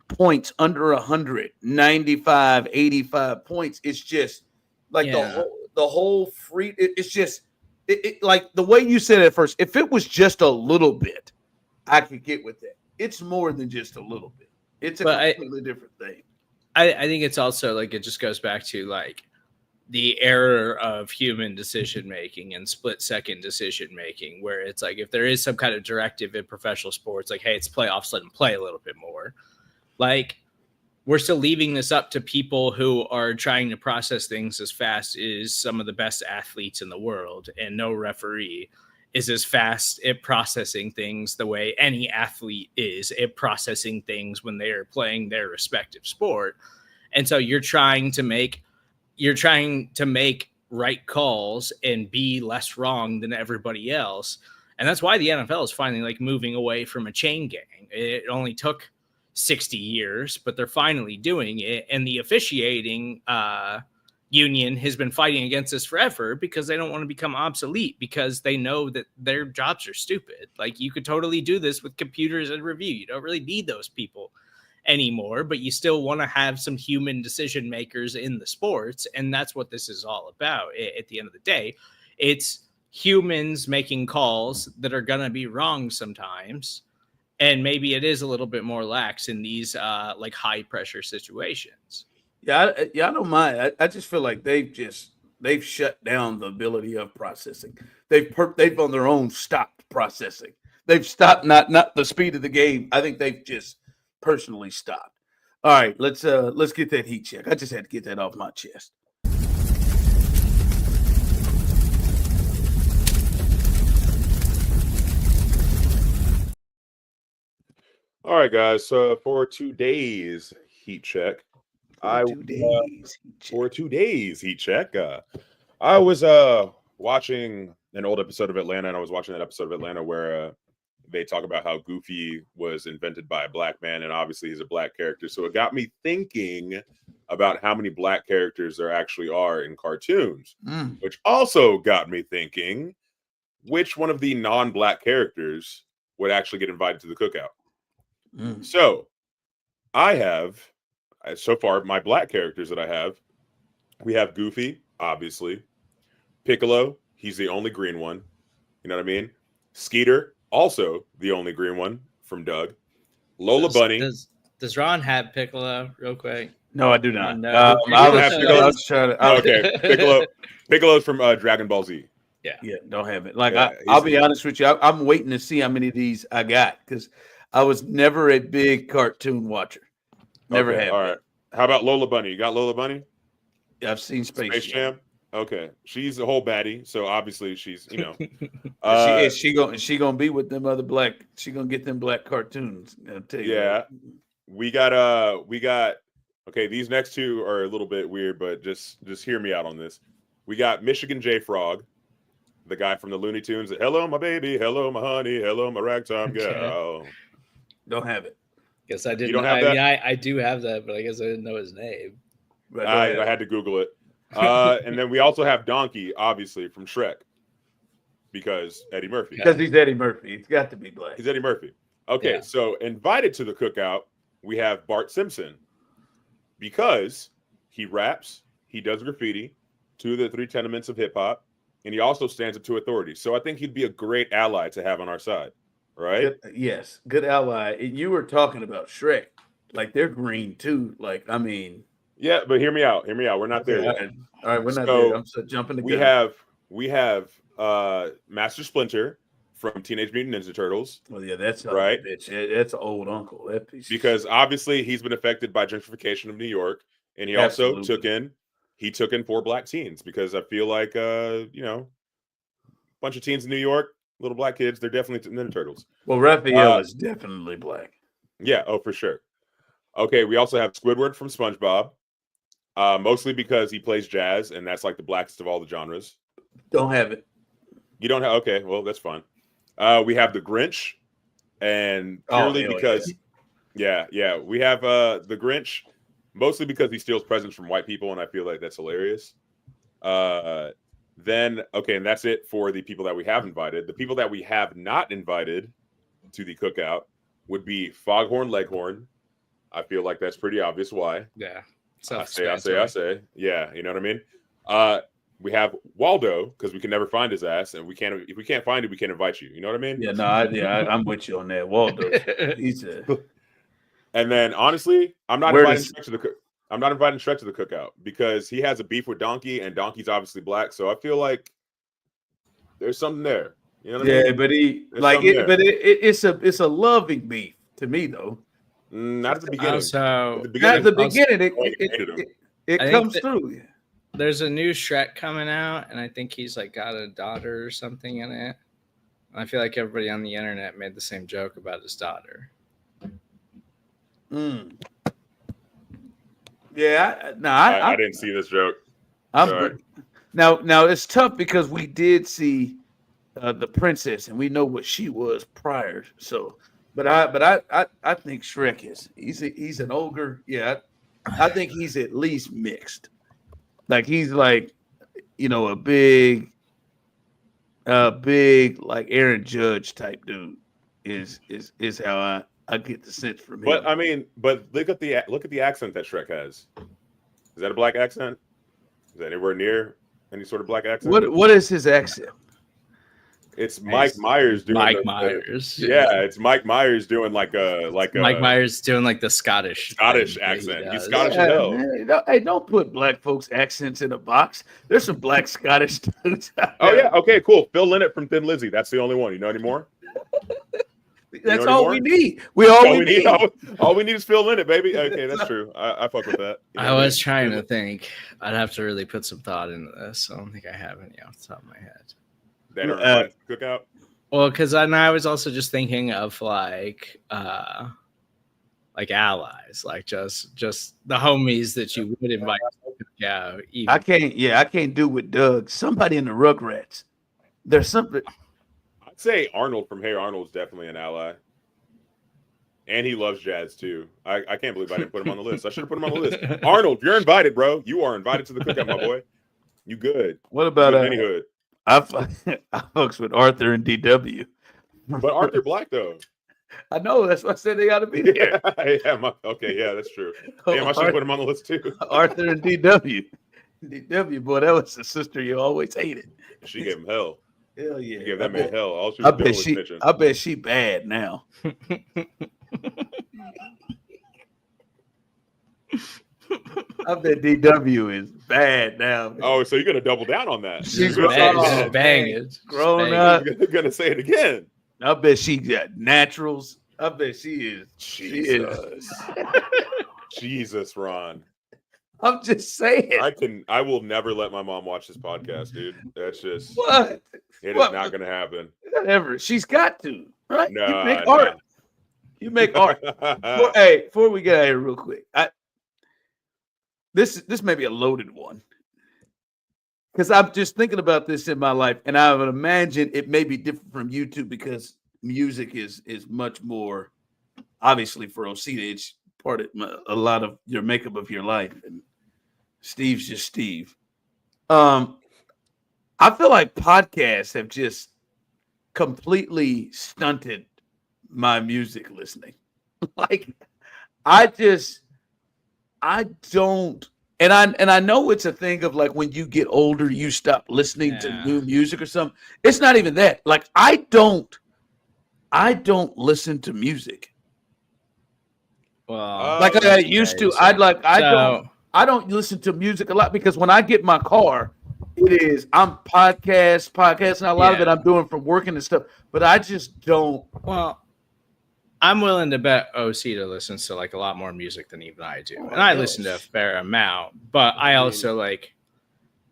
points under 100, 95, 85 points. It's just like the whole free. It's just like the way you said it at first. If it was just a little bit, I could get with it. It's more than just a little bit. It's a completely different thing. I think it's also like it just goes back to like the error of human decision making and split second decision making, where it's like if there is some kind of directive in professional sports, like, hey, it's playoffs, let them play a little bit more. Like, we're still leaving this up to people who are trying to process things as fast as some of the best athletes in the world, and no referee is as fast at processing things the way any athlete is at processing things when they are playing their respective sport. And so you're trying to make right calls and be less wrong than everybody else. And that's why the NFL is finally like moving away from a chain gang. It only took 60 years, but they're finally doing it. And the officiating union has been fighting against this forever because they don't want to become obsolete, because they know that their jobs are stupid. Like, you could totally do this with computers and review. You don't really need those people anymore, but you still want to have some human decision makers in the sports. And that's what this is all about. At the end of the day, it's humans making calls that are going to be wrong sometimes. And maybe it is a little bit more lax in these like high pressure situations. Yeah, I don't mind. I just feel like they've shut down the ability of processing. They've on their own stopped processing. They've stopped not the speed of the game. I think they've just personally stopped. All right, let's get that heat check. I just had to get that off my chest. All right, guys. So for today's heat check, I was watching an old episode of Atlanta, and I was watching that episode of Atlanta where they talk about how Goofy was invented by a black man, and obviously he's a black character. So it got me thinking about how many black characters there actually are in cartoons, which also got me thinking, which one of the non-black characters would actually get invited to the cookout. So I have, so far, my black characters that I have, we have Goofy, obviously. Piccolo, he's the only green one. You know what I mean? Skeeter, also the only green one from Doug. Lola Bunny. Does Ron have Piccolo real quick? No, I do not. No. I was trying to. Okay, Piccolo's from Dragon Ball Z. Yeah, don't have it. Like Yeah, I'll be honest with you, I'm waiting to see how many of these I got because I was never a big cartoon watcher. Never have. All right. How about Lola Bunny? You got Lola Bunny? I've seen Space Jam. Okay, she's a whole baddie, so obviously she's she gonna be with them other black. She gonna get them black cartoons. I'll tell you yeah. We got. Okay, these next two are a little bit weird, but just hear me out on this. We got Michigan J Frog, the guy from the Looney Tunes. Hello, my baby. Hello, my honey. Hello, my ragtime gal. Don't have it. Guess I didn't. You don't have that? I do have that, but I guess I didn't know his name. I had to Google it. And then we also have Donkey, obviously, from Shrek. Because Eddie Murphy. Because he's Eddie Murphy. He's got to be black. He's Eddie Murphy. Okay, so invited to the cookout, we have Bart Simpson. Because he raps, he does graffiti, 2 of the 3 tenements of hip hop, and he also stands up to authority. So I think he'd be a great ally to have on our side, right? Yes, good ally. You were talking about Shrek. Like, they're green too. Like, I mean. Yeah, but hear me out. We're not there yet. All right, we're not there. I'm still jumping the gun. We have Master Splinter from Teenage Mutant Ninja Turtles. Well, yeah, that's right. Bitch. That's an old uncle. That piece. Because obviously he's been affected by gentrification of New York, and he also took in 4 black teens. Because I feel like a bunch of teens in New York, little black kids, they're definitely Ninja Turtles. Well, Raphael is definitely black. Yeah, for sure. Okay, we also have Squidward from SpongeBob, mostly because he plays jazz, and that's like the blackest of all the genres. Don't have it. You don't have? Okay, well, that's fine. We have the Grinch, and purely because, we have the Grinch, mostly because he steals presents from white people, and I feel like that's hilarious. Then, okay, and that's it for the people that we have invited. The people that we have not invited to the cookout would be Foghorn Leghorn. I feel like that's pretty obvious why. Yeah. I say. Yeah, you know what I mean? We have Waldo because we can never find his ass, and if we can't find it, we can't invite you. You know what I mean? Yeah, no, I'm with you on that. Waldo, he's a. And then honestly, I'm not inviting Shrek to the cookout because he has a beef with Donkey, and Donkey's obviously black. So I feel like there's something there. You know what I mean? But it's a loving beef to me though. Not at the beginning. At the beginning, it comes through. There's a new Shrek coming out, and I think he's like got a daughter or something in it. I feel like everybody on the internet made the same joke about his daughter. Yeah, I didn't see this joke. Now it's tough because we did see the princess, and we know what she was prior. So, but I think Shrek he's an ogre. Yeah, I think he's at least mixed. Like he's like, a big like Aaron Judge type dude is how I get the sense from him. But I mean, look at the accent that Shrek has. Is that a black accent? Is that anywhere near any sort of black accent? What is his accent? It's Mike Myers doing Myers. It's Mike Myers doing like Mike Myers doing like the Scottish accent. He's Scottish as hell. Hey, don't put black folks' accents in a box. There's some black Scottish dudes. Oh yeah, okay, cool. Phil Lynott from Thin Lizzy. That's the only one. You know any more? That's all we need. All we need is Phil Lynott, baby. Okay, that's true. I fuck with that. I was trying to think. I'd have to really put some thought into this. I don't think I have any off the top of my head. That are cookout. Well, because I was also just thinking of like allies, like just the homies that you would invite to cookout. I can't do with Doug. Somebody in the Rugrats. There's something. I'd say Arnold from Hey Arnold is definitely an ally. And he loves jazz too. I can't believe I didn't put him on the list. I should have put him on the list. Arnold, you're invited, bro. You are invited to the cookout, my boy. You good. What about any hood? I fucks with Arthur and DW. But Arthur Black though. I know. That's why I said they got to be there. Okay, yeah, that's true. Damn, I should put him on the list too. Arthur and DW. DW, boy, that was the sister you always hated. She gave him hell. Hell yeah. She gave that man hell. All she was doing was bitching. I bet she bad now. I bet DW is bad now. Oh, so you're gonna double down on that? She's banging. Grown up. You're gonna say it again. I bet she got naturals. I bet she is. Jesus. Jesus, Ron. I'm just saying. I will never let my mom watch this podcast, dude. That's just what? It is not gonna happen. Whatever. She's got to, right? No, you make art. You make art. Before we get out of here real quick. This may be a loaded one. Because I'm just thinking about this in my life, and I would imagine it may be different from you two because music is much more, obviously for Osita, it's part of a lot of your makeup of your life, and Steve's just Steve. I feel like podcasts have just completely stunted my music listening. Like, I don't. And I know it's a thing of like when you get older, you stop listening to new music or something. It's not even that. Like I don't listen to music. Well, like I used to. I don't listen to music a lot because when I get in my car, I'm podcasting. A lot of it I'm doing from working and stuff. But I just don't. Well, I'm willing to bet Osita listens to like a lot more music than even I do. And I listen to a fair amount, but I also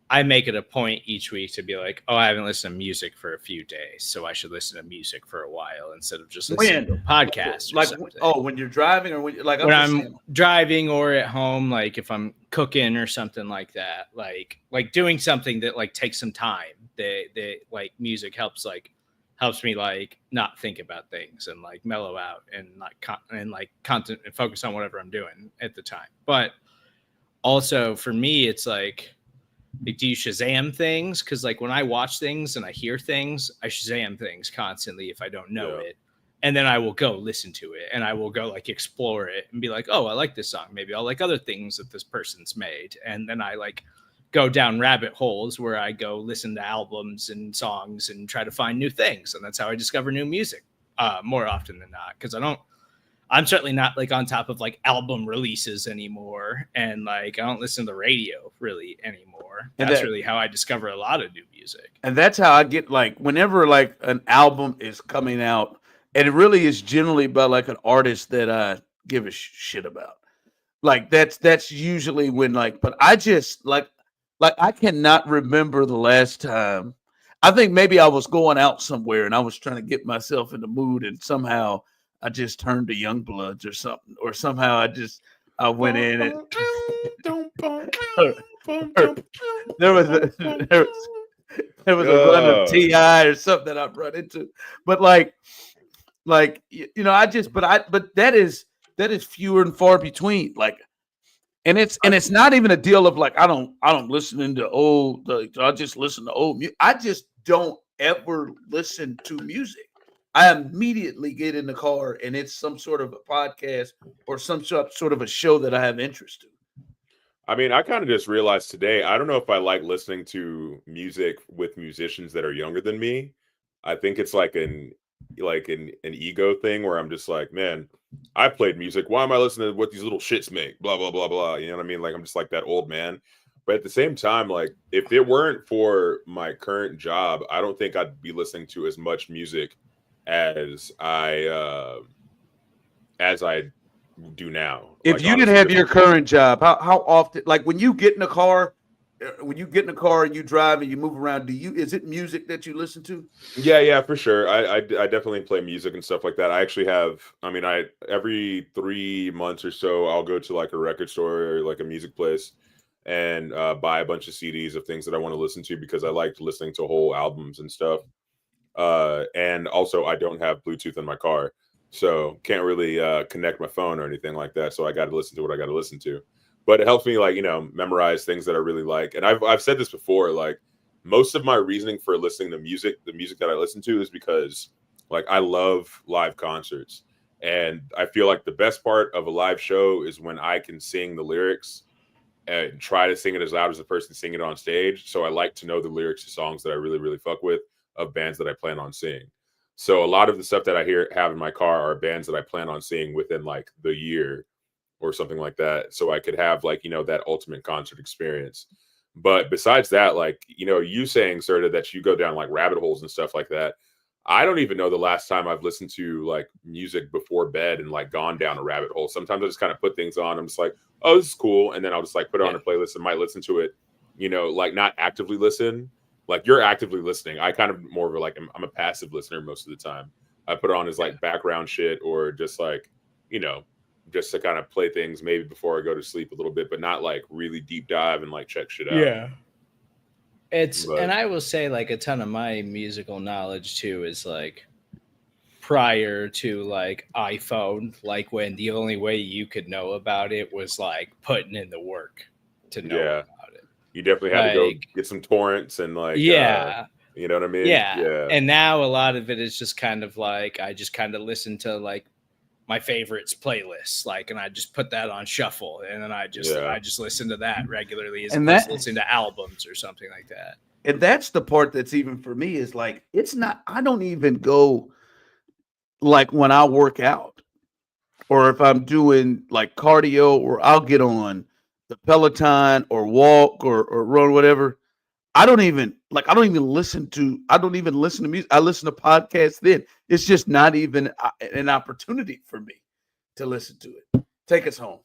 I make it a point each week to be like, oh, I haven't listened to music for a few days, so I should listen to music for a while instead of just listening to a podcast. Like, when you're driving or when I'm driving or at home, like if I'm cooking or something like that, like doing something that like takes some time. They like music helps me like not think about things and like mellow out and content and focus on whatever I'm doing at the time. But also for me, it's like do you Shazam things? Because like when I watch things and I hear things, I Shazam things constantly if I don't know it. And then I will go listen to it and I will go like explore it and be like, oh, I like this song. Maybe I'll like other things that this person's made. And then I like go down rabbit holes where I go listen to albums and songs and try to find new things. And that's how I discover new music more often than not. Because I'm certainly not like on top of like album releases anymore. And like, I don't listen to the radio really anymore. And that's really how I discover a lot of new music. And that's how I get like, whenever like an album is coming out, and it really is generally about like an artist that I give a shit about. Like that's usually when like, but I just like I cannot remember the last time. I think maybe I was going out somewhere and I was trying to get myself in the mood, and somehow I just turned to Youngbloods or something, or somehow I went in and there was a run of T.I. or something that I've run into, but like but that is fewer and far between. Like. And it's not even a deal of like I don't listen into old. I just listen to old music. I just don't ever listen to music. I immediately get in the car and it's some sort of a podcast or some sort of a show that I have interest in. I mean, I kind of just realized today, I don't know if I like listening to music with musicians that are younger than me. I think it's like an ego thing where I'm just like, man, I played music. Why am I listening to what these little shits make? Blah, blah, blah, blah. You know what I mean? Like, I'm just like that old man. But at the same time, like, if it weren't for my current job, I don't think I'd be listening to as much music as I do now. If like, you didn't have your current job, how often, like when you get in a car, and you drive and you move around, is it music that you listen to? Yeah, for sure. I definitely play music and stuff like that. I actually have, every 3 months or so, I'll go to like a record store or like a music place and buy a bunch of CDs of things that I want to listen to because I like listening to whole albums and stuff. And also I don't have Bluetooth in my car, so can't really connect my phone or anything like that. So I got to listen to what I got to listen to. But it helps me, like, memorize things that I really like. And I've said this before, like, most of my reasoning for listening to music, the music that I listen to, is because Like I love live concerts. And I feel like the best part of a live show is when I can sing the lyrics and try to sing it as loud as the person singing it on stage. So I like to know the lyrics to songs that I really, really fuck with of bands that I plan on seeing. So a lot of the stuff that I have in my car are bands that I plan on seeing within like the year or something like that. So I could have like, that ultimate concert experience. But besides that, like, you saying, Serda, that you go down like rabbit holes and stuff like that. I don't even know the last time I've listened to like music before bed and like gone down a rabbit hole. Sometimes I just kind of put things on. I'm just like, oh, this is cool. And then I'll just like put it on a playlist and might listen to it, like not actively listen. Like you're actively listening. I kind of more of a, like, I'm a passive listener most of the time. I put it on as like background shit or just like, just to kind of play things maybe before I go to sleep a little bit, but not like really deep dive and like check shit out. Yeah. And I will say like a ton of my musical knowledge too is like prior to like iPhone, like when the only way you could know about it was like putting in the work to know about it. You definitely had to go get some torrents and like, you know what I mean? Yeah. And now a lot of it is just kind of like, I just kind of listen to like my favorites playlists, like, and I just put that on shuffle, and then I just listen to that regularly as opposed to listening to albums or something like that. And that's the part that's even for me is like, it's not, I don't even go like when I work out or if I'm doing like cardio or I'll get on the Peloton or walk or run, whatever. I don't even listen to music. I listen to podcasts then. It's just not even an opportunity for me to listen to it. Take us home.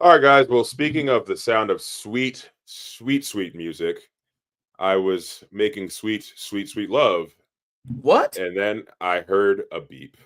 All right, guys. Well, speaking of the sound of sweet, sweet, sweet music, I was making sweet, sweet, sweet love. What? And then I heard a beep.